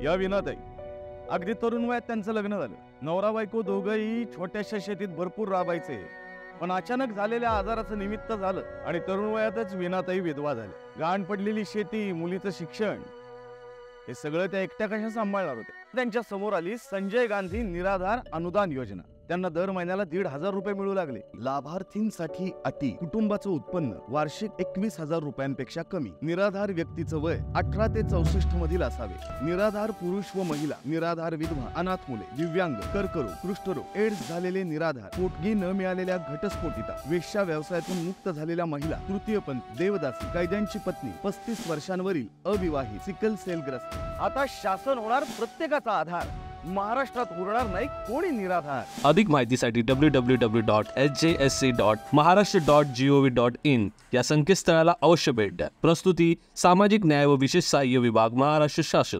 या विनाताई अगदी तरुण वयात त्यांचं लग्न झालं. नवरा बायको दोघंही छोट्याशा शेतीत भरपूर राबायचे. पण अचानक झालेल्या आजाराचं निमित्त झालं आणि तरुण वयातच विनाताई विधवा झाल्या. गहाण पडलेली शेती, मुलीचं शिक्षण, हे सगळं त्या एकट्या कशा सांभाळणार होत्या. त्यांच्या समोर आली संजय गांधी निराधार अनुदान योजना. त्यांना दर महिन्याला 1,500 रुपये मिळू लागले. लाभार्थींसाठी अटी, कुटुंबाचं उत्पन्न वार्षिक 21,000 रुपयांपेक्षा कमी, निराधार व्यक्तीचं वय 18 ते 64 मधील असावे, निराधार पुरुष व महिला, निराधार विधवा, अनाथ मुले, दिव्यांग, कर्करोग, कुष्ठरोग, एड्स झालेले निराधार, पोटगी न मिळालेल्या घटस्फोटिता, वेश्या व्यवसायातून मुक्त झालेल्या महिला, तृतीयपंथी, देवदासी, कैद्यांची पत्नी, 35 वर्षांवरील अविवाहित, सिकल सेलग्रस्त. आता शासन होणार प्रत्येकाचा आधार. महाराष्ट्रात उरणार नाही कोणी निराधार. अधिक माहितीसाठी www.sjsc.maharashtra.gov.in या संकेतस्थळाला अवश्य भेट द्या. प्रस्तुती सामाजिक न्याय व विशेष सहाय्य विभाग, महाराष्ट्र शासन.